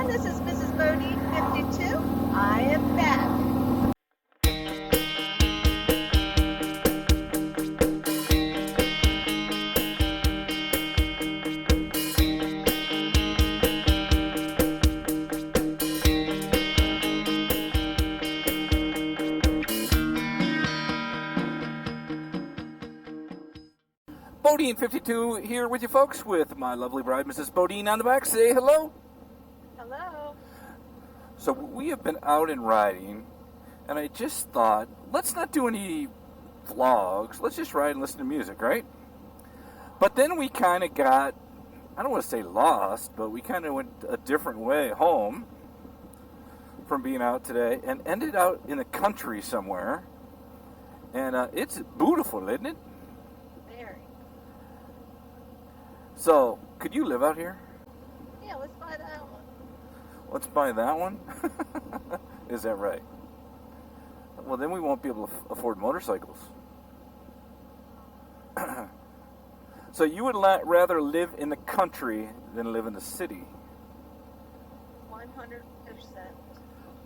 this is Mrs. Bodine, 52. I am back. Bodine 52 here with you folks with my lovely bride, Mrs. Bodine, on the back. Say hello. Hello. So we have been out and riding, and I just thought, let's not do any vlogs. Let's just ride and listen to music, right? But then we kind of got, I don't want to say lost, but we kind of went a different way home from being out today and ended out in the country somewhere. And it's beautiful, isn't it? So, could you live out here? Yeah, let's buy that one. Let's buy that one? Is that right? Well, then we won't be able to afford motorcycles. So you would rather live in the country than live in the city? 100%.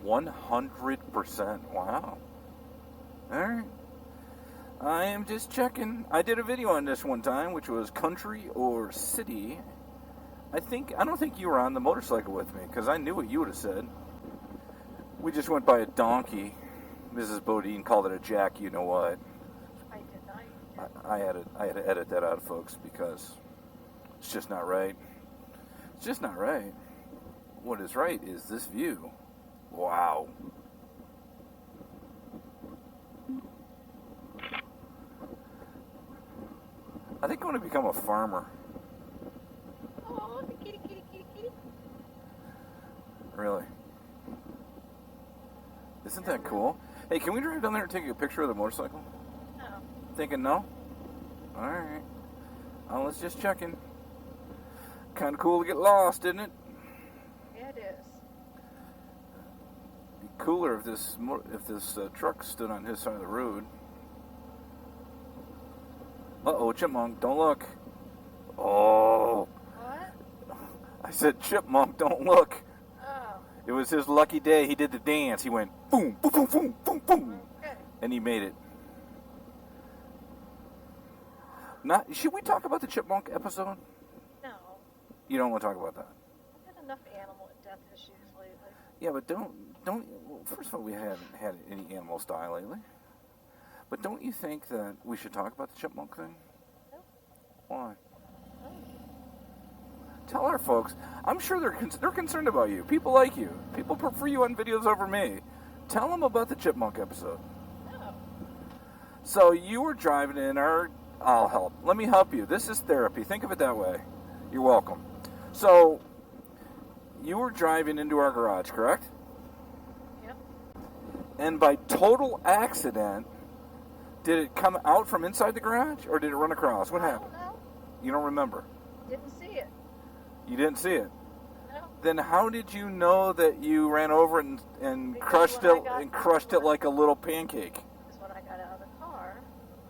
100%? Wow. All right. I am just checking. I did a video on this one time, which was country or city. I don't think you were on the motorcycle with me, because I knew what you would have said. We just went by a donkey. Mrs. Bodine called it a jack, you know what. I did not. I had to edit that out, folks, because it's just not right. It's just not right. What is right is this view. Wow. I think I'm going to become a farmer. Oh, the kitty, kitty, kitty, kitty. Really? Isn't that cool? Hey, can we drive down there and take a picture of the motorcycle? No. Thinking no? Alright. Oh, let's just checking. Kind of cool to get lost, isn't it? Yeah, it is. Be cooler if this truck stood on his side of the road. Uh-oh, Chipmunk, don't look. Oh. What? I said, Chipmunk, don't look. Oh. It was his lucky day. He did the dance. He went boom, boom, boom, boom, boom, boom. Okay. And he made it. Should we talk about the Chipmunk episode? No. You don't want to talk about that? I've had enough animal death issues lately. Yeah, but well, first of all, we haven't had any animals die lately. But don't you think that we should talk about the Chipmunk thing? No. Why? No. Tell our folks. I'm sure they're concerned about you. People like you. People prefer you on videos over me. Tell them about the Chipmunk episode. No. So you were driving in I'll help. Let me help you. This is therapy. Think of it that way. You're welcome. So you were driving into our garage, correct? Yep. And by total accident, did it come out from inside the garage, or did it run across? What happened? I don't know. You don't remember? Didn't see it. You didn't see it? No. Then how did you know that you ran over it and crushed it like a little pancake? Because when I got out of the car,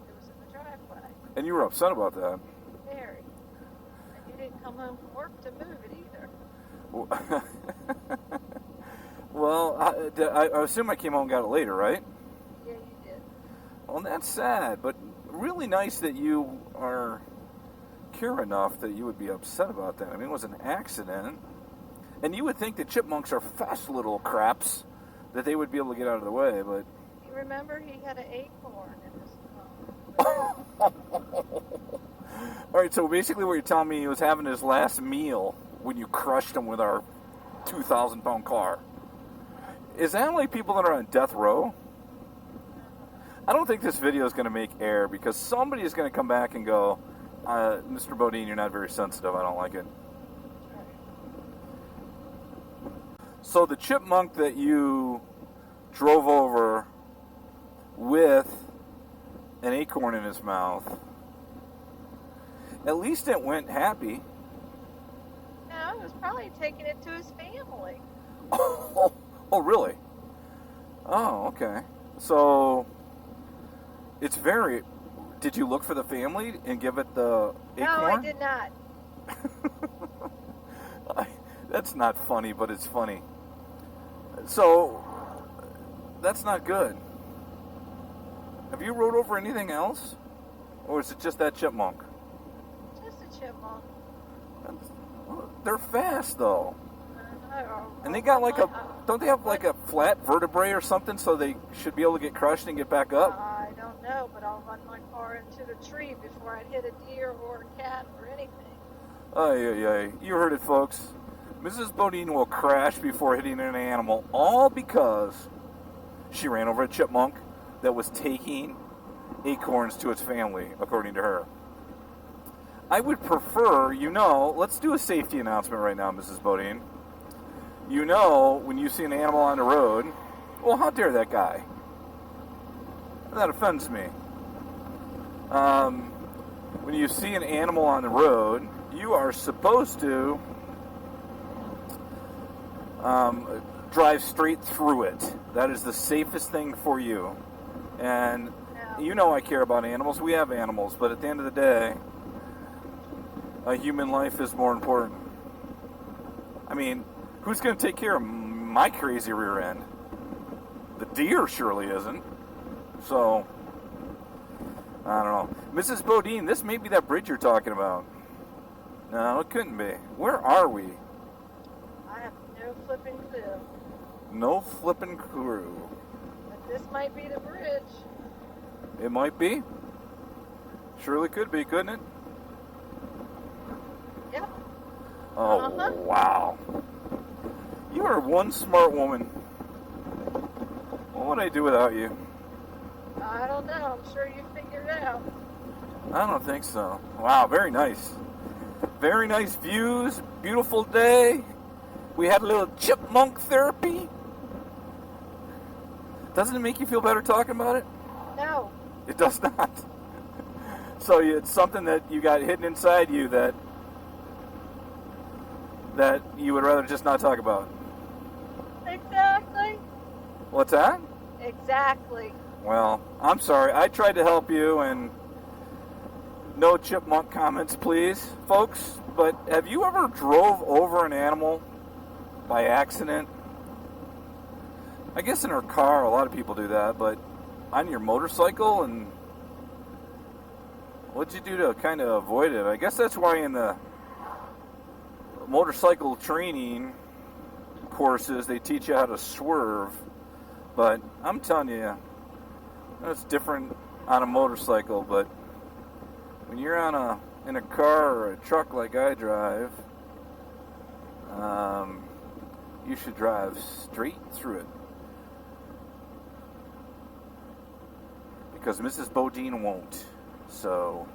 it was in the driveway. And you were upset about that. Very. And you didn't come home from work to move it either. Well, I assume I came home and got it later, right? Yeah, you did. Well, that's sad, but really nice that you are care enough that you would be upset about that. I mean, it was an accident. And you would think that chipmunks are fast little craps, that they would be able to get out of the way, but... You remember he had an acorn in his mouth. All right, so basically what you're telling me, he was having his last meal when you crushed him with our 2,000-pound car. Is that like people that are on death row? I don't think this video is going to make air because somebody is going to come back and go, Mr. Bodine, you're not very sensitive. I don't like it. So the chipmunk that you drove over with an acorn in his mouth, at least it went happy. No, he was probably taking it to his family. Oh, really? Oh, okay. So it's very... Did you look for the family and give it the acorn? No, I did not. That's not funny, but it's funny. So, that's not good. Have you rode over anything else? Or is it just that chipmunk? Just a chipmunk. They're fast, though. No. And they got like a... Don't they have like a flat vertebrae or something so they should be able to get crushed and get back up? I don't know, but I'll run my car into the tree before I'd hit a deer or a cat or anything. Ay. You heard it, folks. Mrs. Bodine will crash before hitting an animal, all because she ran over a chipmunk that was taking acorns to its family, according to her. I would prefer, let's do a safety announcement right now, Mrs. Bodine. When you see an animal on the road, well, how dare that guy? That offends me. When you see an animal on the road, you are supposed to drive straight through it. That is the safest thing for you. And I care about animals. We have animals, but at the end of the day, a human life is more important. I mean, who's going to take care of my crazy rear end? The deer surely isn't. So, I don't know. Mrs. Bodine, this may be that bridge you're talking about. No, it couldn't be. Where are we? I have no flipping clue. No flipping clue. But this might be the bridge. It might be. Surely could be, couldn't it? Yep. Oh, wow. You are one smart woman. What would I do without you? I don't know. I'm sure you figured it out. I don't think so. Wow, very nice. Very nice views. Beautiful day. We had a little chipmunk therapy. Doesn't it make you feel better talking about it? No. It does not. So it's something that you got hidden inside you that you would rather just not talk about. Exactly. What's that? Exactly. Well, I'm sorry. I tried to help you, and no chipmunk comments, please, folks. But have you ever drove over an animal by accident? I guess in our car, a lot of people do that, but on your motorcycle, and what'd you do to kind of avoid it? I guess that's why in the motorcycle training courses, they teach you how to swerve. But I'm telling you, it's different on a motorcycle, but when you're in a car or a truck like I drive, you should drive straight through it. Because Mrs. Bodine won't. So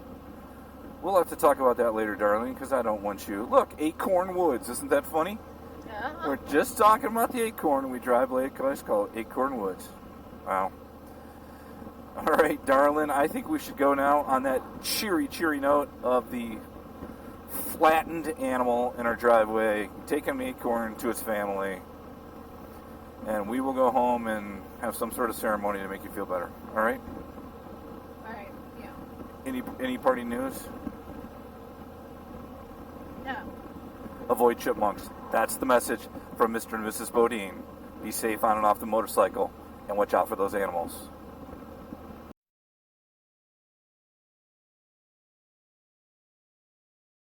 we'll have to talk about that later, darling, because I don't want you. Look, Acorn Woods. Isn't that funny? Uh-huh. We're just talking about the acorn, and we drive by a place called Acorn Woods. Wow. All right, darling, I think we should go now on that cheery note of the flattened animal in our driveway, taking an acorn to its family, and we will go home and have some sort of ceremony to make you feel better. All right? All right, yeah. Any party news? No. Avoid chipmunks. That's the message from Mr. and Mrs. Bodine. Be safe on and off the motorcycle, and watch out for those animals.